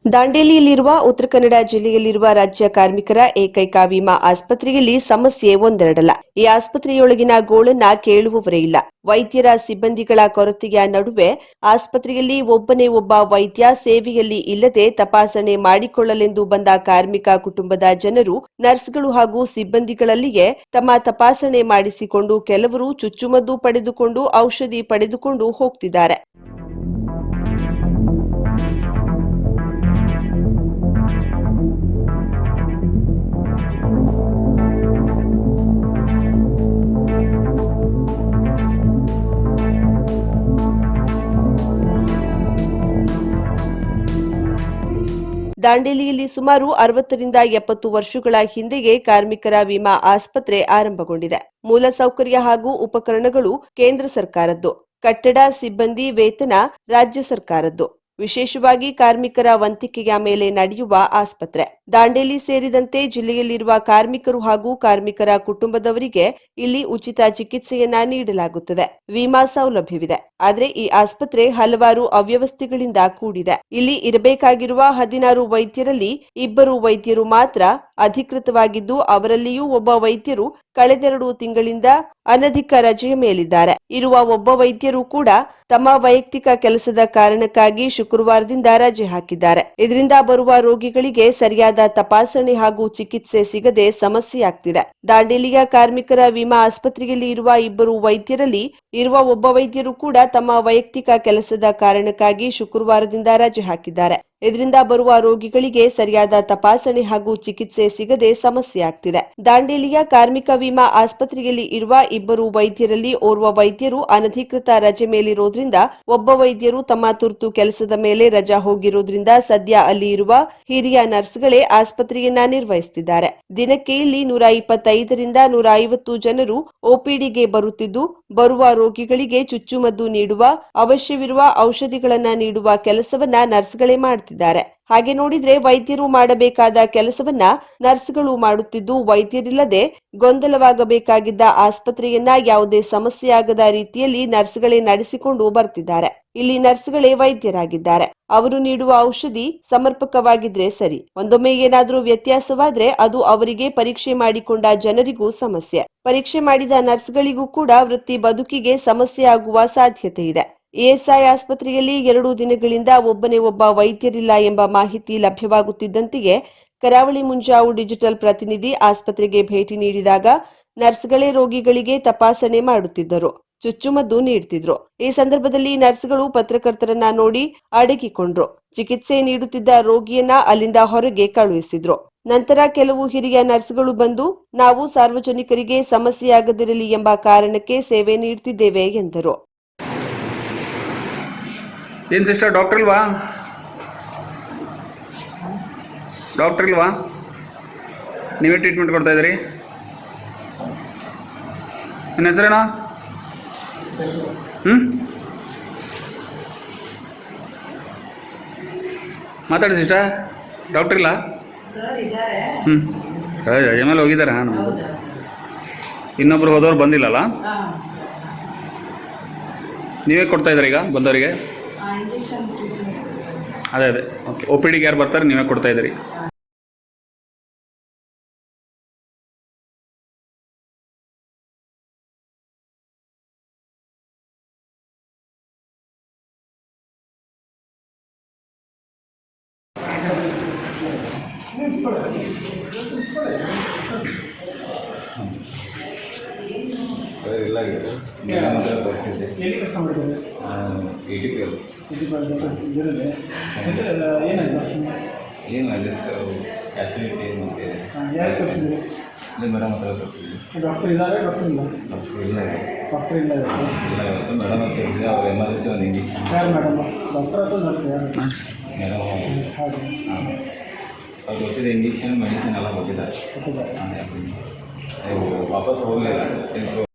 ದಾಂಡೇಲಿಯಲ್ಲಿರುವ ಉತ್ತರ ಕನ್ನಡ ಜಿಲ್ಲೆಯಲ್ಲಿರುವ ರಾಜ್ಯ ಕಾರ್ಮಿಕರ ಏಕೈಕ ವಿಮಾ ಆಸ್ಪತ್ರೆಯಲ್ಲಿ ಸಮಸ್ಯೆ ಒಂದೆರಡಲ್ಲ. ಈ ಆಸ್ಪತ್ರೆಯೊಳಗಿನ ಗೋಳನ್ನ ಕೇಳುವವರೇ ಇಲ್ಲ. ವೈದ್ಯರ ಸಿಬ್ಬಂದಿಗಳ ಕೊರತೆಯ ನಡುವೆ ಆಸ್ಪತ್ರೆಯಲ್ಲಿ ಒಬ್ಬನೇ ಒಬ್ಬ ವೈದ್ಯ ಸೇವೆಯಲ್ಲಿ ಇಲ್ಲದೆ ತಪಾಸಣೆ ಮಾಡಿಕೊಳ್ಳಲೆಂದು ಬಂದ ಕಾರ್ಮಿಕ ಕುಟುಂಬದ ಜನರು ನರ್ಸ್ಗಳು ಹಾಗೂ ಸಿಬ್ಬಂದಿಗಳಲ್ಲಿಯೇ ತಮ್ಮ ತಪಾಸಣೆ ಮಾಡಿಸಿಕೊಂಡು ಕೆಲವರು ಚುಚ್ಚುಮದ್ದು ಪಡೆದುಕೊಂಡು ಔಷಧಿ ಪಡೆದುಕೊಂಡು ಹೋಗ್ತಿದ್ದಾರೆ. ದಾಂಡೇಲಿಯಲ್ಲಿ ಸುಮಾರು 60ರಿಂದ 70 ವರ್ಷಗಳ ಹಿಂದೆಯೇ ಕಾರ್ಮಿಕರ ವಿಮಾ ಆಸ್ಪತ್ರೆ ಆರಂಭಗೊಂಡಿದೆ. ಮೂಲಸೌಕರ್ಯ ಹಾಗೂ ಉಪಕರಣಗಳು ಕೇಂದ್ರ ಸರ್ಕಾರದ್ದು, ಕಟ್ಟಡ ಸಿಬ್ಬಂದಿ ವೇತನ ರಾಜ್ಯ ಸರ್ಕಾರದ್ದು. ವಿಶೇಷವಾಗಿ ಕಾರ್ಮಿಕರ ವಂತಿಕೆಯ ಮೇಲೆ ನಡೆಯುವ ಆಸ್ಪತ್ರೆ. ದಾಂಡೇಲಿ ಸೇರಿದಂತೆ ಜಿಲ್ಲೆಯಲ್ಲಿರುವ ಕಾರ್ಮಿಕರು ಹಾಗೂ ಕಾರ್ಮಿಕರ ಕುಟುಂಬದವರಿಗೆ ಇಲ್ಲಿ ಉಚಿತ ಚಿಕಿತ್ಸೆಯನ್ನ ನೀಡಲಾಗುತ್ತದೆ. ವಿಮಾ ಸೌಲಭ್ಯವಿದೆ. ಆದರೆ ಈ ಆಸ್ಪತ್ರೆ ಹಲವಾರು ಅವ್ಯವಸ್ಥೆಗಳಿಂದ ಕೂಡಿದೆ. ಇಲ್ಲಿ ಇರಬೇಕಾಗಿರುವ 16 ವೈದ್ಯರಲ್ಲಿ 2 ವೈದ್ಯರು ಮಾತ್ರ ಅಧಿಕೃತವಾಗಿದ್ದು, ಅವರಲ್ಲಿಯೂ ಒಬ್ಬ ವೈದ್ಯರು ಕಳೆದೆರಡು ತಿಂಗಳಿಂದ ಅನಧಿಕ ರಜೆಯ ಮೇಲಿದ್ದಾರೆ. ಇರುವ ಒಬ್ಬ ವೈದ್ಯರು ಕೂಡ ತಮ್ಮ ವೈಯಕ್ತಿಕ ಕೆಲಸದ ಕಾರಣಕ್ಕಾಗಿ ಶುಕ್ರವಾರದಿಂದ ರಜೆ ಹಾಕಿದ್ದಾರೆ. ಇದರಿಂದ ಬರುವ ರೋಗಿಗಳಿಗೆ ಸರಿಯಾದ ತಪಾಸಣೆ ಹಾಗೂ ಚಿಕಿತ್ಸೆ ಸಿಗದೆ ಸಮಸ್ಯೆಯಾಗ್ತಿದೆ. ದಾಂಡೇಲಿಯ ಕಾರ್ಮಿಕರ ವಿಮಾ ಆಸ್ಪತ್ರೆಯಲ್ಲಿ ಇರುವ 2 ವೈದ್ಯರಲ್ಲಿ ಇರುವ ಒಬ್ಬ ವೈದ್ಯರು ಕೂಡ ತಮ್ಮ ವೈಯಕ್ತಿಕ ಕೆಲಸದ ಕಾರಣಕ್ಕಾಗಿ ಶುಕ್ರವಾರದಿಂದ ರಜೆ ಹಾಕಿದ್ದಾರೆ. ಇದರಿಂದ ಬರುವ ರೋಗಿಗಳಿಗೆ ಸರಿಯಾದ ತಪಾಸಣೆ ಹಾಗೂ ಚಿಕಿತ್ಸೆ ಸಿಗದೆ ಸಮಸ್ಯೆಯಾಗ್ತಿದೆ. ದಾಂಡೇಲಿಯ ಕಾರ್ಮಿಕ ವಿಮಾ ಆಸ್ಪತ್ರೆಯಲ್ಲಿ ಇರುವ 2 ವೈದ್ಯರಲ್ಲಿ ಓರ್ವ ವೈದ್ಯರು ಅನಧಿಕೃತ ರಜೆ ಮೇಲಿರೋದ್ರಿಂದ ಒಬ್ಬ ವೈದ್ಯರು ತಮ್ಮ ತುರ್ತು ಕೆಲಸದ ಮೇಲೆ ರಜಾ ಹೋಗಿರೋದ್ರಿಂದ ಸದ್ಯ ಅಲ್ಲಿ ಇರುವ ಹಿರಿಯ ನರ್ಸ್ಗಳೇ ಆಸ್ಪತ್ರೆಯನ್ನ ನಿರ್ವಹಿಸುತ್ತಿದ್ದಾರೆ. ದಿನಕ್ಕೆ ಇಲ್ಲಿ 125ರಿಂದ 150 ಜನರು ಒಪಿಡಿಗೆ ಬರುತ್ತಿದ್ದು, ಬರುವ ರೋಗಿಗಳಿಗೆ ಚುಚ್ಚುಮದ್ದು ನೀಡುವ, ಅವಶ್ಯವಿರುವ ಔಷಧಿಗಳನ್ನ ನೀಡುವ ಕೆಲಸವನ್ನ ನರ್ಸ್ಗಳೇ ಮಾಡುತ್ತಿದ್ದಾರೆ. ಹಾಗೆ ನೋಡಿದ್ರೆ ವೈದ್ಯರು ಮಾಡಬೇಕಾದ ಕೆಲಸವನ್ನ ನರ್ಸ್ಗಳು ಮಾಡುತ್ತಿದ್ದು, ವೈದ್ಯರಿಲ್ಲದೆ ಗೊಂದಲವಾಗಬೇಕಾಗಿದ್ದ ಆಸ್ಪತ್ರೆಯನ್ನ ಯಾವುದೇ ಸಮಸ್ಯೆಯಾಗದ ರೀತಿಯಲ್ಲಿ ನರ್ಸ್ಗಳೇ ನಡೆಸಿಕೊಂಡು ಬರ್ತಿದ್ದಾರೆ. ಇಲ್ಲಿ ನರ್ಸ್ಗಳೇ ವೈದ್ಯರಾಗಿದ್ದಾರೆ. ಅವರು ನೀಡುವ ಔಷಧಿ ಸಮರ್ಪಕವಾಗಿದ್ರೆ ಸರಿ. ಒಂದೊಮ್ಮೆ ಏನಾದರೂ ವ್ಯತ್ಯಾಸವಾದ್ರೆ ಅದು ಅವರಿಗೆ ಪರೀಕ್ಷೆ ಮಾಡಿಕೊಂಡ ಜನರಿಗೂ ಸಮಸ್ಯೆ. ಪರೀಕ್ಷೆ ಮಾಡಿದ ನರ್ಸ್ಗಳಿಗೂ ಕೂಡ ವೃತ್ತಿ ಬದುಕಿಗೆ ಸಮಸ್ಯೆ ಆಗುವ ಸಾಧ್ಯತೆ ಇದೆ. ಇಎಸ್ಐ ಆಸ್ಪತ್ರೆಯಲ್ಲಿ 2 ದಿನಗಳಿಂದ ಒಬ್ಬನೇ ಒಬ್ಬ ವೈದ್ಯರಿಲ್ಲ ಎಂಬ ಮಾಹಿತಿ ಲಭ್ಯವಾಗುತ್ತಿದ್ದಂತೆಯೇ ಕರಾವಳಿ ಮುಂಜಾವು ಡಿಜಿಟಲ್ ಪ್ರತಿನಿಧಿ ಆಸ್ಪತ್ರೆಗೆ ಭೇಟಿ ನೀಡಿದಾಗ ನರ್ಸ್ಗಳೇ ರೋಗಿಗಳಿಗೆ ತಪಾಸಣೆ ಮಾಡುತ್ತಿದ್ದರು, ಚುಚ್ಚುಮದ್ದು ನೀಡುತ್ತಿದ್ರು. ಈ ಸಂದರ್ಭದಲ್ಲಿ ನರ್ಸ್ಗಳು ಪತ್ರಕರ್ತರನ್ನ ನೋಡಿ ಅಡಗಿಕೊಂಡ್ರು. ಚಿಕಿತ್ಸೆ ನೀಡುತ್ತಿದ್ದ ರೋಗಿಯನ್ನ ಅಲ್ಲಿಂದ ಹೊರಗೆ ಕಳುಹಿಸಿದ್ರು. ನಂತರ ಕೆಲವು ಹಿರಿಯ ನರ್ಸ್ಗಳು ಬಂದು, ನಾವು ಸಾರ್ವಜನಿಕರಿಗೆ ಸಮಸ್ಯೆಯಾಗದಿರಲಿ ಎಂಬ ಕಾರಣಕ್ಕೆ ಸೇವೆ ನೀಡುತ್ತಿದ್ದೇವೆ ಎಂದರು. ಏನು ಸಿಸ್ಟರ್, ಡಾಕ್ಟರ್ ಇಲ್ವಾ? ಡಾಕ್ಟರ್ ಇಲ್ವಾ? ನೀವೇ ಟ್ರೀಟ್ಮೆಂಟ್ ಕೊಡ್ತಾ ಇದ್ದೀರಿ? ನನ್ನ ಹೆಸರೇನಾ? ಮಾತಾಡಿ ಸಿಸ್ಟರ್. ಡಾಕ್ಟರ್ ಇಲ್ಲ? ರಜೆ ಮೇಲೆ ಹೋಗಿದ್ದಾರೆ. ಇನ್ನೊಬ್ರು ಹೋದವ್ರು ಬಂದಿಲ್ಲಲ್ಲ? ನೀವೇ ಕೊಡ್ತಾ ಇದ್ದೀರಿ ಈಗ ಬಂದವರಿಗೆ? ಅದೇ ಓಕೆ. ಒ ಪಿ ಡಿಗೆ ಯಾರು ಬರ್ತಾರೆ ನೀವೇ ಕೊಡ್ತಾ ಇದ್ದೀರಿ? ಎಲ್ಲಿ ಕೆಲಸ ಮಾಡಿದ್ದಾರೆ? ಏನು ಜಸ್ಟ್ ಫ್ಯಾಸಿಲಿಟಿ ಮತ್ತು ಯಾರು ತೋರಿಸಿದ್ರಿ? ಮೇಡಮ್ ಹತ್ರ ತೋರಿಸಿದ್ವಿ. ಡಾಕ್ಟರ್ ಇದ್ದಾರೆ? ಡಾಕ್ಟರ್ ಇಲ್ಲ? ಡಾಕ್ಟರ್ ಇಲ್ಲ ಡಾಕ್ಟರ್ ಇಲ್ಲ ಇಲ್ಲ ಇವತ್ತು ಮೇಡಮ್ ಹತ್ರ ತೋರಿಸಿದ್ವಿ. ಅವ್ರು ಎಮರ್ಜೆನ್ಸಿ ಒಂದು ಇಂಜೆಕ್ಷನ್. ಯಾರು ಮೇಡಮ್? ಡಾಕ್ಟರ್ ಅಥವಾ ನರ್ಸ್? ಯಾರು ಮೇಡಮ್? ಹಾಗೆ ಅವ್ರು ಗೊತ್ತಿದೆ, ಇಂಜೆಕ್ಷನ್ ಮೆಡಿಸಿನ್ ಎಲ್ಲ ಗೊತ್ತಿದ್ದಾರೆ. ಹಾಂ, ವಾಪಸ್ ಹೋಗಲಿಲ್ಲ.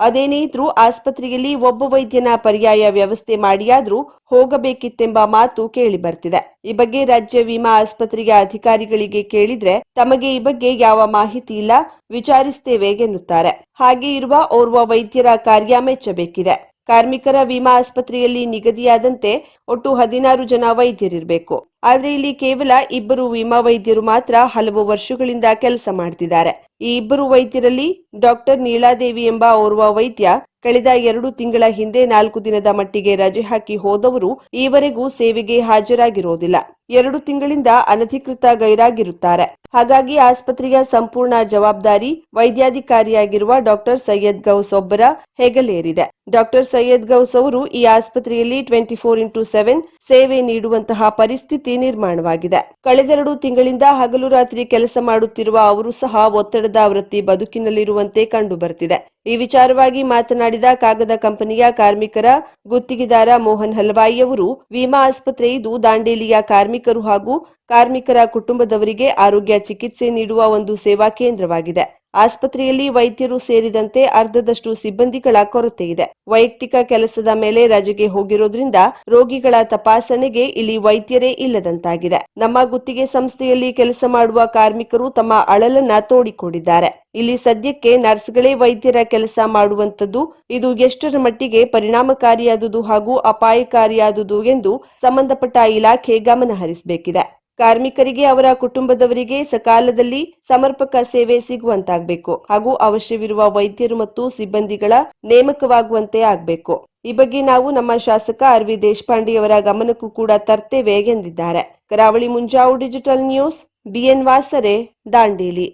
ಅದೇನೇ ಇದ್ರೂ ಆಸ್ಪತ್ರೆಯಲ್ಲಿ ಒಬ್ಬ ವೈದ್ಯನ ಪರ್ಯಾಯ ವ್ಯವಸ್ಥೆ ಮಾಡಿಯಾದ್ರೂ ಹೋಗಬೇಕಿತ್ತೆಂಬ ಮಾತು ಕೇಳಿ ಬರ್ತಿದೆ. ಈ ಬಗ್ಗೆ ರಾಜ್ಯ ವಿಮಾ ಆಸ್ಪತ್ರೆಯ ಅಧಿಕಾರಿಗಳಿಗೆ ಕೇಳಿದ್ರೆ ತಮಗೆ ಈ ಬಗ್ಗೆ ಯಾವ ಮಾಹಿತಿ ಇಲ್ಲ, ವಿಚಾರಿಸುತ್ತೇವೆ ಎನ್ನುತ್ತಾರೆ. ಹಾಗೆ ಇರುವ ಓರ್ವ ವೈದ್ಯರ ಕಾರ್ಯ ಮೆಚ್ಚಬೇಕಿದೆ. ಕಾರ್ಮಿಕರ ವಿಮಾ ಆಸ್ಪತ್ರೆಯಲ್ಲಿ ನಿಗದಿಯಾದಂತೆ ಒಟ್ಟು 16 ಜನ ವೈದ್ಯರಿರಬೇಕು. ಆದ್ರೆ ಇಲ್ಲಿ ಕೇವಲ 2 ವಿಮಾ ವೈದ್ಯರು ಮಾತ್ರ ಹಲವು ವರ್ಷಗಳಿಂದ ಕೆಲಸ ಮಾಡ್ತಿದ್ದಾರೆ. ಈ 2 ವೈದ್ಯರಲ್ಲಿ ಡಾಕ್ಟರ್ ನೀಲಾದೇವಿ ಎಂಬ ಓರ್ವ ವೈದ್ಯ ಕಳೆದ 2 ತಿಂಗಳ ಹಿಂದೆ 4 ದಿನದ ಮಟ್ಟಿಗೆ ರಜೆ ಹಾಕಿ ಹೋದವರು ಈವರೆಗೂ ಸೇವೆಗೆ ಹಾಜರಾಗಿರೋದಿಲ್ಲ. 2 ತಿಂಗಳಿಂದ ಅನಧಿಕೃತ ಗೈರಾಗಿರುತ್ತಾರೆ. ಹಾಗಾಗಿ ಆಸ್ಪತ್ರೆಯ ಸಂಪೂರ್ಣ ಜವಾಬ್ದಾರಿ ವೈದ್ಯಾಧಿಕಾರಿಯಾಗಿರುವ ಡಾಕ್ಟರ್ ಸೈಯದ್ ಗೌಸ್ ಒಬ್ಬರ ಹೆಗಲೇರಿದೆ. ಡಾಕ್ಟರ್ ಸೈಯದ್ ಗೌಸ್ ಅವರು ಈ ಆಸ್ಪತ್ರೆಯಲ್ಲಿ 24x7 ಸೇವೆ ನೀಡುವಂತಹ ಪರಿಸ್ಥಿತಿ ನಿರ್ಮಾಣವಾಗಿದೆ. ಕಳೆದ 2 ತಿಂಗಳಿಂದ ಹಗಲು ರಾತ್ರಿ ಕೆಲಸ ಮಾಡುತ್ತಿರುವ ಅವರು ಸಹ ಒತ್ತಡದ ವೃತ್ತಿ ಬದುಕಿನಲ್ಲಿರುವಂತೆ ಕಂಡು ಬರ್ತಿದೆ. ಈ ವಿಚಾರವಾಗಿ ಮಾತನಾಡಿದ ಕಾಗದ ಕಂಪನಿಯ ಕಾರ್ಮಿಕರ ಗುತ್ತಿಗೆದಾರ ಮೋಹನ್ ಹಲ್ವಾಯಿ ಅವರು, ವಿಮಾ ಆಸ್ಪತ್ರೆ ಇದು ದಾಂಡೇಲಿಯ ಕಾರ್ಮಿಕರು ಹಾಗೂ ಕಾರ್ಮಿಕರ ಕುಟುಂಬದವರಿಗೆ ಆರೋಗ್ಯ ಚಿಕಿತ್ಸೆ ನೀಡುವ ಒಂದು ಸೇವಾ ಕೇಂದ್ರವಾಗಿದೆ. ಆಸ್ಪತ್ರೆಯಲ್ಲಿ ವೈದ್ಯರು ಸೇರಿದಂತೆ ಅರ್ಧದಷ್ಟು ಸಿಬ್ಬಂದಿಗಳ ಕೊರತೆ ಇದೆ. ವೈಯಕ್ತಿಕ ಕೆಲಸದ ಮೇಲೆ ರಜೆಗೆ ಹೋಗಿರೋದ್ರಿಂದ ರೋಗಿಗಳ ತಪಾಸಣೆಗೆ ಇಲ್ಲಿ ವೈದ್ಯರೇ ಇಲ್ಲದಂತಾಗಿದೆ. ನಮ್ಮ ಗುತ್ತಿಗೆ ಸಂಸ್ಥೆಯಲ್ಲಿ ಕೆಲಸ ಮಾಡುವ ಕಾರ್ಮಿಕರು ತಮ್ಮ ಅಳಲನ್ನ ತೋಡಿಕೊಂಡಿದ್ದಾರೆ. ಇಲ್ಲಿ ಸದ್ಯಕ್ಕೆ ನರ್ಸ್ಗಳೇ ವೈದ್ಯರ ಕೆಲಸ ಮಾಡುವಂತದ್ದು. ಇದು ಎಷ್ಟರ ಮಟ್ಟಿಗೆ ಪರಿಣಾಮಕಾರಿಯಾದುದು ಹಾಗೂ ಅಪಾಯಕಾರಿಯಾದುದು ಎಂದು ಸಂಬಂಧಪಟ್ಟ ಇಲಾಖೆ ಗಮನ ಹರಿಸಬೇಕಿದೆ. ಕಾರ್ಮಿಕರಿಗೆ ಅವರ ಕುಟುಂಬದವರಿಗೆ ಸಕಾಲದಲ್ಲಿ ಸಮರ್ಪಕ ಸೇವೆ ಸಿಗುವಂತಾಗಬೇಕು ಹಾಗೂ ಅವಶ್ಯವಿರುವ ವೈದ್ಯರು ಮತ್ತು ಸಿಬ್ಬಂದಿಗಳ ನೇಮಕವಾಗುವಂತೆ ಆಗಬೇಕು. ಈ ಬಗ್ಗೆ ನಾವು ನಮ್ಮ ಶಾಸಕ ಆರ್.ವಿ. ದೇಶಪಾಂಡೆ ಅವರ ಗಮನಕ್ಕೂ ಕೂಡ ತರ್ತೇವೆ ಎಂದಿದ್ದಾರೆ. ಕರಾವಳಿ ಮುಂಜಾವು digital news, B N ವಾಸರೆ, Dandeli.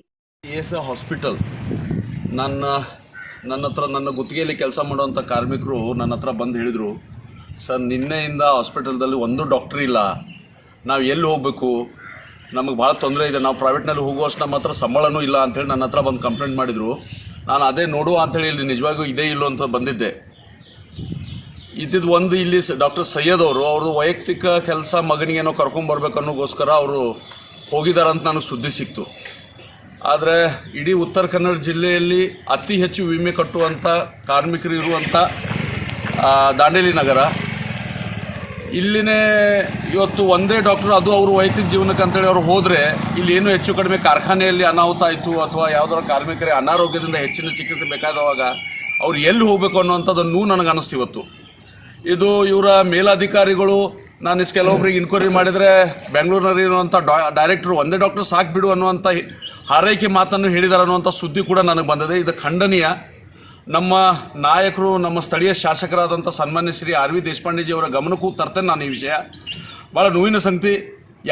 Hospital ನನ್ನ ಹತ್ರ ನನ್ನ ಗುತ್ತಿಗೆಯಲ್ಲಿ ಕೆಲಸ ಮಾಡುವಂಥ ಕಾರ್ಮಿಕರು ನನ್ನ ಹತ್ರ ಬಂದು ಹೇಳಿದರು, ಸರ್ ನಿನ್ನೆಯಿಂದ ಹಾಸ್ಪಿಟಲ್ದಲ್ಲಿ ಒಂದು ಡಾಕ್ಟ್ರ್ ಇಲ್ಲ, ನಾವು ಎಲ್ಲಿ ಹೋಗಬೇಕು, ನಮಗೆ ಭಾಳ ತೊಂದರೆ ಇದೆ, ನಾವು ಪ್ರೈವೇಟ್ನಲ್ಲಿ ಹೋಗುವಷ್ಟು ನಮ್ಮ ಹತ್ರ ಸಂಬಳನೂ ಇಲ್ಲ ಅಂಥೇಳಿ ನನ್ನ ಹತ್ರ ಬಂದು ಕಂಪ್ಲೇಂಟ್ ಮಾಡಿದರು. ನಾನು ಅದೇ ನೋಡುವ ಅಂಥೇಳಿ ಇಲ್ಲಿ ನಿಜವಾಗಿಯೂ ಇದೇ ಇಲ್ಲೋ ಅಂತ ಬಂದಿದ್ದೆ. ಇದ್ದಿದ್ದು ಒಂದು ಇಲ್ಲಿ ಡಾಕ್ಟರ್ ಸೈಯದ್ ಅವರು ವೈಯಕ್ತಿಕ ಕೆಲಸ ಮಗನಿಗೇನೋ ಕರ್ಕೊಂಬರ್ಬೇಕು ಅನ್ನೋಗೋಸ್ಕರ ಅವರು ಹೋಗಿದ್ದಾರಂತ ನನಗೆ ಸುದ್ದಿ ಸಿಕ್ತು. ಆದರೆ ಇಡೀ ಉತ್ತರ ಕನ್ನಡ ಜಿಲ್ಲೆಯಲ್ಲಿ ಅತಿ ಹೆಚ್ಚು ವಿಮೆ ಕಟ್ಟುವಂಥ ಕಾರ್ಮಿಕರು ಇರುವಂಥ ದಾಂಡೇಲಿ ನಗರ, ಇಲ್ಲಿನೇ ಇವತ್ತು ಒಂದೇ ಡಾಕ್ಟ್ರು, ಅದು ಅವರು ವೈಯಕ್ತಿಕ ಜೀವನಕ್ಕೆ ಅಂತೇಳಿ ಅವರು ಹೋದರೆ ಇಲ್ಲಿ ಏನೂ ಹೆಚ್ಚು ಕಡಿಮೆ ಕಾರ್ಖಾನೆಯಲ್ಲಿ ಅನಾಹುತ ಆಯಿತು ಅಥವಾ ಯಾವುದಾದ್ರು ಕಾರ್ಮಿಕರಿಗೆ ಅನಾರೋಗ್ಯದಿಂದ ಹೆಚ್ಚಿನ ಚಿಕಿತ್ಸೆ ಬೇಕಾದವಾಗ ಅವ್ರು ಎಲ್ಲಿ ಹೋಗಬೇಕು ಅನ್ನೋವಂಥದ್ದನ್ನು ನನಗೆ ಅನ್ನಿಸ್ತು ಇವತ್ತು. ಇದು ಇವರ ಮೇಲಾಧಿಕಾರಿಗಳು, ನಾನು ಕೆಲವೊಬ್ಬರಿಗೆ ಇನ್ಕ್ವೈರಿ ಮಾಡಿದರೆ ಬೆಂಗಳೂರಿನಲ್ಲಿ ಇರುವಂಥ ಡೈರೆಕ್ಟ್ರು ಒಂದೇ ಡಾಕ್ಟ್ರು ಸಾಕು ಬಿಡು ಅನ್ನುವಂಥ ಹಾರೈಕೆ ಮಾತನ್ನು ಹೇಳಿದ್ದಾರೆ ಅನ್ನುವಂಥ ಸುದ್ದಿ ಕೂಡ ನನಗೆ ಬಂದಿದೆ. ಇದು ಖಂಡನೀಯ. ನಮ್ಮ ನಾಯಕರು, ನಮ್ಮ ಸ್ಥಳೀಯ ಶಾಸಕರಾದಂಥ ಸನ್ಮಾನ್ಯ ಶ್ರೀ ಆರ್.ವಿ. ದೇಶಪಾಂಡೆಜಿಯವರ ಗಮನಕ್ಕೂ ತರ್ತೇನೆ ನಾನು ಈ ವಿಷಯ. ಭಾಳ ನೋವಿನ ಸಂಗತಿ,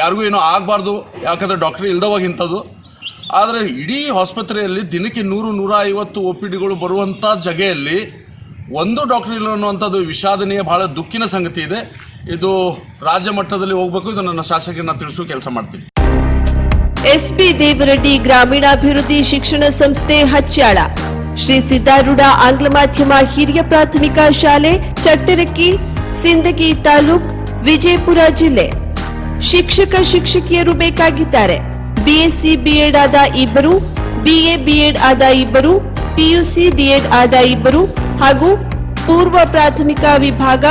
ಯಾರಿಗೂ ಏನೋ ಆಗಬಾರ್ದು, ಯಾಕಂದರೆ ಡಾಕ್ಟ್ರ್ ಇಲ್ದವಾಗ ಇಂಥದ್ದು. ಆದರೆ ಇಡೀ ಆಸ್ಪತ್ರೆಯಲ್ಲಿ ದಿನಕ್ಕೆ 100-150 OPDಗಳು ಬರುವಂಥ ಜಗೆಯಲ್ಲಿ ಒಂದು ಡಾಕ್ಟ್ರ್ ಇಲ್ಲ ಅನ್ನುವಂಥದ್ದು ವಿಷಾದನೀಯ, ಭಾಳ ದುಃಖಿನ ಸಂಗತಿ ಇದೆ. ಇದು ರಾಜ್ಯ ಮಟ್ಟದಲ್ಲಿ ಹೋಗಬೇಕು. ಇದು ನನ್ನ ಶಾಸಕರನ್ನ ತಿಳಿಸೋ ಕೆಲಸ ಮಾಡ್ತೀನಿ. ಎಸ್ಪಿ ದೇವರೆಡ್ಡಿ ಗ್ರಾಮೀಣಾಭಿವೃದ್ಧಿ ಶಿಕ್ಷಣ ಸಂಸ್ಥೆ ಹಚ್ಯಾಳ, ಶ್ರೀ ಸಿದ್ದಾರೂಢ ಆಂಗ್ಲ ಮಾಧ್ಯಮ ಹಿರಿಯ ಪ್ರಾಥಮಿಕ ಶಾಲೆ, ಚಟ್ಟರಕ್ಕಿ, ಸಿಂದಗಿ ತಾಲೂಕ್, ವಿಜಯಪುರ ಜಿಲ್ಲೆ. ಶಿಕ್ಷಕಿಯರು ಬೇಕಾಗಿದ್ದಾರೆ. ಬಿಎಸ್ಸಿ ಬಿಎಡ್ ಆದ 2, ಬಿಎ ಬಿಎಡ್ ಆದ 2, ಪಿಯುಸಿ ಡಿಎಡ್ ಆದ 2 ಹಾಗೂ ಪೂರ್ವ ಪ್ರಾಥಮಿಕ ವಿಭಾಗ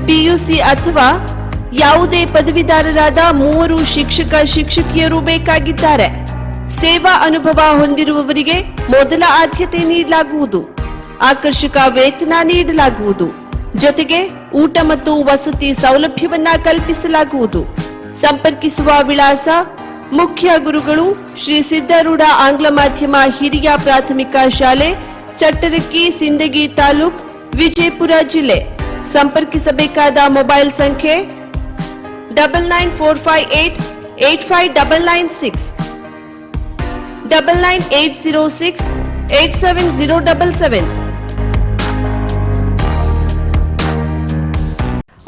ಪಿಯುಸಿ ಅಥವಾ ಯಾವುದೇ ಪದವೀಧರರಾದ 3 ಶಿಕ್ಷಕಿಯರು ಬೇಕಾಗಿದ್ದಾರೆ. ಸೇವಾ ಅನುಭವ ಹೊಂದಿರುವವರಿಗೆ ಮೊದಲ ಆದ್ಯತೆ ನೀಡಲಾಗುವುದು. ಆಕರ್ಷಕ ವೇತನ ನೀಡಲಾಗುವುದು. ಜೊತೆಗೆ ಊಟ ಮತ್ತು ವಸತಿ ಸೌಲಭ್ಯವನ್ನ ಕಲ್ಪಿಸಲಾಗುವುದು. ಸಂಪರ್ಕಿಸುವ ವಿಳಾಸ: ಮುಖ್ಯ ಗುರುಗಳು ಶ್ರೀ ಸಿದ್ದಾರೂಢ ಆಂಗ್ಲ ಮಾಧ್ಯಮ ಹಿರಿಯ ಪ್ರಾಥಮಿಕ ಶಾಲೆ, ಚಟ್ಟರಕ್ಕಿ, ಸಿಂದಗಿ ತಾಲೂಕ್, ವಿಜಯಪುರ ಜಿಲ್ಲೆ. ಸಂಪರ್ಕಿಸಬೇಕಾದ ಮೊಬೈಲ್ ಸಂಖ್ಯೆ 9945885996, 9980687077.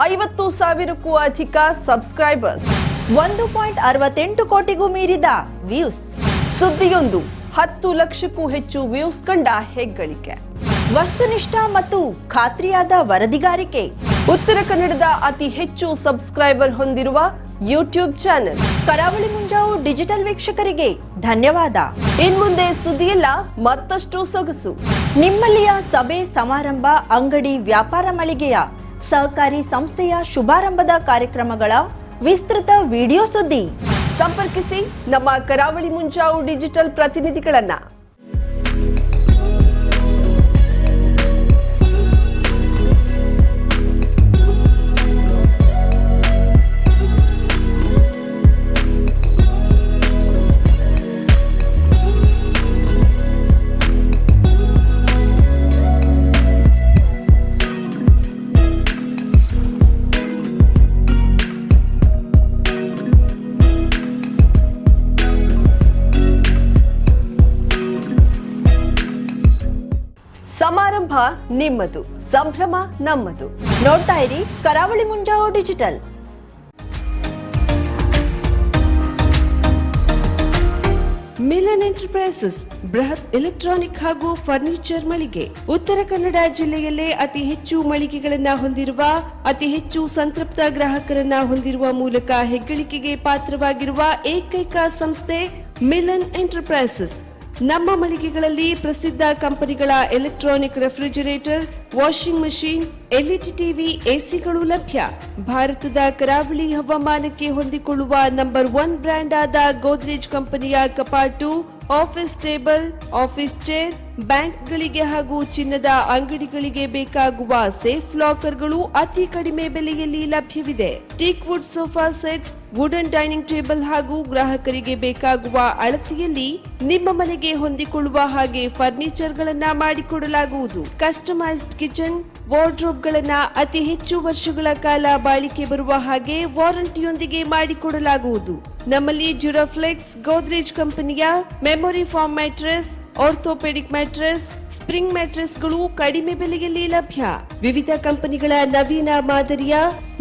50,000ಕ್ಕೂ ಅಧಿಕ ಸಬ್ಸ್ಕ್ರೈಬರ್ಸ್, 1.68 ಕೋಟಿಗೂ ಮೀರಿದ ವ್ಯೂಸ್. ಸುದ್ದಿಯೊಂದು 10 ಲಕ್ಷಕ್ಕೂ ಹೆಚ್ಚು ವ್ಯೂಸ್ ಕಂಡ ಹೆಗ್ಗಳಿಕೆ. ವಸ್ತುನಿಷ್ಠ ಮತ್ತು ಖಾತ್ರಿಯಾದ ವರದಿಗಾರಿಕೆ. ಉತ್ತರ ಕನ್ನಡದ ಅತಿ ಹೆಚ್ಚು ಸಬ್ಸ್ಕ್ರೈಬರ್ ಹೊಂದಿರುವ ಯೂಟ್ಯೂಬ್ ಚಾನೆಲ್. ಕರಾವಳಿ ಮುಂಜಾವು ಡಿಜಿಟಲ್ ವೀಕ್ಷಕರಿಗೆ ಧನ್ಯವಾದ. ಇನ್ಮುಂದೆ ಸುದ್ದಿಯಲ್ಲ ಮತ್ತಷ್ಟು ಸೊಗಸು. ನಿಮ್ಮಲ್ಲಿಯ ಸಭೆ ಸಮಾರಂಭ, ಅಂಗಡಿ, ವ್ಯಾಪಾರ ಮಳಿಗೆಯ ಸಹಕಾರಿ ಸಂಸ್ಥೆಯ ಶುಭಾರಂಭದ ಕಾರ್ಯಕ್ರಮಗಳ ವಿಸ್ತೃತ ವಿಡಿಯೋ ಸುದ್ದಿ. ಸಂಪರ್ಕಿಸಿ ನಮ್ಮ ಕರಾವಳಿ ಮುಂಜಾವು ಡಿಜಿಟಲ್ ಪ್ರತಿನಿಧಿಗಳನ್ನ. ಸಮಾರಂಭ ನಿಮ್ಮದು, ಸಂಭ್ರಮ ನಮ್ಮದು. ನೋಡ್ತಾ ಇರಿ ಕರಾವಳಿ ಮುಂಜಾವು ಡಿಜಿಟಲ್. ಮಿಲನ್ ಎಂಟರ್ಪ್ರೈಸಸ್ ಬೃಹತ್ ಎಲೆಕ್ಟ್ರಾನಿಕ್ ಹಾಗೂ ಫರ್ನಿಚರ್ ಮಳಿಗೆ. ಉತ್ತರ ಕನ್ನಡ ಜಿಲ್ಲೆಯಲ್ಲೇ ಅತಿ ಹೆಚ್ಚು ಮಳಿಗೆಗಳನ್ನ ಹೊಂದಿರುವ, ಅತಿ ಹೆಚ್ಚು ಸಂತೃಪ್ತ ಗ್ರಾಹಕರನ್ನ ಹೊಂದಿರುವ ಮೂಲಕ ಹೆಗ್ಗಳಿಕೆಗೆ ಪಾತ್ರವಾಗಿರುವ ಏಕೈಕ ಸಂಸ್ಥೆ ಮಿಲನ್ ಎಂಟರ್ಪ್ರೈಸಸ್. ನಮ್ಮ ಮಳಿಗೆಗಳಲ್ಲಿ ಪ್ರಸಿದ್ಧ ಕಂಪನಿಗಳ electronic refrigerator, washing machine, LED TV, ಎಸಿಗಳು ಲಭ್ಯ. ಭಾರತದ ಕರಾವಳಿ ಹವಾಮಾನಕ್ಕೆ ಹೊಂದಿಕೊಳ್ಳುವ ನಂಬರ್ 1 ಬ್ರ್ಯಾಂಡ್ ಆದ ಗೋದ್ರೇಜ್ ಕಂಪನಿಯ ಕಪಾಟು, ಆಫೀಸ್ ಟೇಬಲ್, ಆಫೀಸ್ ಚೇರ್, ಬ್ಯಾಂಕ್ಗಳಿಗೆ ಹಾಗೂ ಚಿನ್ನದ ಅಂಗಡಿಗಳಿಗೆ ಬೇಕಾಗುವ ಸೇಫ್ ಲಾಕರ್ಗಳು ಅತಿ ಕಡಿಮೆ ಬೆಲೆಯಲ್ಲಿ ಲಭ್ಯವಿದೆ. Teak wood sofa set, wooden dining table ಹಾಗೂ ಗ್ರಾಹಕರಿಗೆ ಬೇಕಾಗುವ ಅಳತೆಯಲ್ಲಿ ನಿಮ್ಮ ಮನೆಗೆ ಹೊಂದಿಕೊಳ್ಳುವ ಹಾಗೆ ಫರ್ನಿಚರ್ ಗಳನ್ನ ಮಾಡಿಕೊಡಲಾಗುವುದು. ಕಸ್ಟಮೈಸ್ಡ್ ಕಿಚನ್, ವಾರ್ಡ್ರೋಬ್ ಗಳನ್ನ ಅತಿ ಹೆಚ್ಚು ವರ್ಷಗಳ ಕಾಲ ಬಾಳಿಕೆ ಬರುವ ಹಾಗೆ ವಾರಂಟಿಯೊಂದಿಗೆ ಮಾಡಿಕೊಡಲಾಗುವುದು. ನಮ್ಮಲ್ಲಿ ಡ್ಯೂರಾಫ್ಲೆಕ್ಸ್, ಗೋದ್ರೇಜ್ ಕಂಪನಿಯ memory foam mattress, orthopaedic mattress, spring ಮ್ಯಾಟ್ರೆಸ್ಗಳು ಕಡಿಮೆ ಬೆಲೆಯಲ್ಲಿ ಲಭ್ಯ. ವಿವಿಧ ಕಂಪನಿಗಳ ನವೀನ ಮಾದರಿಯ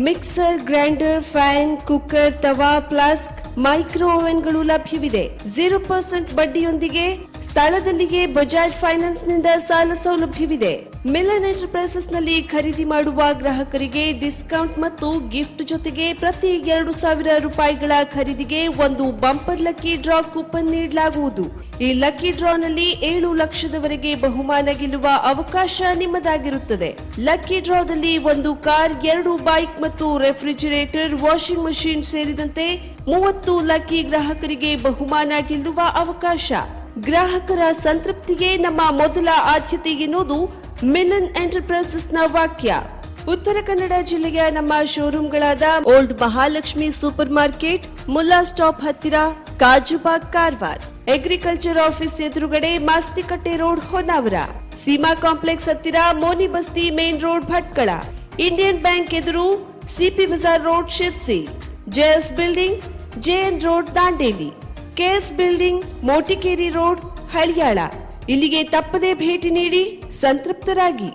ಮಿಕ್ಸರ್, ಗ್ರೈಂಡರ್, ಫ್ಯಾನ್, ಕುಕ್ಕರ್, ತವಾ, ಫ್ಲಾಸ್ಕ್, ಮೈಕ್ರೋ ಓವೆನ್ಗಳು ಲಭ್ಯವಿದೆ. 0% ಬಡ್ಡಿಯೊಂದಿಗೆ ಸ್ಥಳದಲ್ಲಿಯೇ ಬಜಾಜ್ ಫೈನಾನ್ಸ್ ನಿಂದ ಸಾಲ ಸೌಲಭ್ಯವಿದೆ. ಮಿಲನ್ ಎಂಟರ್ಪ್ರೈಸಸ್ ನಲ್ಲಿ ಖರೀದಿ ಮಾಡುವ ಗ್ರಾಹಕರಿಗೆ ಡಿಸ್ಕೌಂಟ್ ಮತ್ತು ಗಿಫ್ಟ್ ಜೊತೆಗೆ ಪ್ರತಿ 2,000 ರೂಪಾಯಿಗಳ ಖರೀದಿಗೆ ಒಂದು ಬಂಪರ್ ಲಕ್ಕಿ ಡ್ರಾ ಕೂಪನ್ ನೀಡಲಾಗುವುದು. ಈ ಲಕ್ಕಿ ಡ್ರಾನಲ್ಲಿ 7 ಲಕ್ಷದವರೆಗೆ ಬಹುಮಾನ ಗೆಲ್ಲುವ ಅವಕಾಶ ನಿಮ್ಮದಾಗಿರುತ್ತದೆ. ಲಕ್ಕಿ ಡ್ರಾದಲ್ಲಿ 1 ಕಾರ್, 2 ಬೈಕ್ ಮತ್ತು ರೆಫ್ರಿಜರೇಟರ್, ವಾಷಿಂಗ್ ಮಷೀನ್ ಸೇರಿದಂತೆ 30 ಲಕ್ಕಿ ಗ್ರಾಹಕರಿಗೆ ಬಹುಮಾನ ಗೆಲ್ಲುವ ಅವಕಾಶ. ಗ್ರಾಹಕರ ಸಂತೃಪ್ತಿಗೆ ನಮ್ಮ ಮೊದಲ ಆದ್ಯತೆ ಎನ್ನುವುದು ಮಿಲನ್ ಎಂಟರ್ಪ್ರೈಸಸ್ ನ ವಾಕ್ಯ. ಉತ್ತರ ಕನ್ನಡ ಜಿಲ್ಲೆಯ ನಮ್ಮ ಶೋರೂಮ್ಗಳಾದ old Mahalakshmi super market, Mulla stop ಹತ್ತಿರ, ಕಾಜುಬಾಗ್, ಕಾರವಾರ, ಅಗ್ರಿಕಲ್ಚರ್ ಆಫೀಸ್ ಎದುರುಗಡೆ, ಮಾಸ್ತಿಕಟ್ಟೆ ರೋಡ್, ಹೊನ್ನಾವರ, ಸೀಮಾ ಕಾಂಪ್ಲೆಕ್ಸ್ ಹತ್ತಿರ, Moni Basti main road, Bhatkal, Indian Bank ಎದುರು, CP Bazar road, Sirsi, JS building, JN road, Dandeli, KS building, Motikeri road, Haliyal. ಇಲ್ಲಿಗೆ ತಪ್ಪದೇ ಭೇಟಿ ನೀಡಿ ಸಂತೃಪ್ತರಾಗಿ.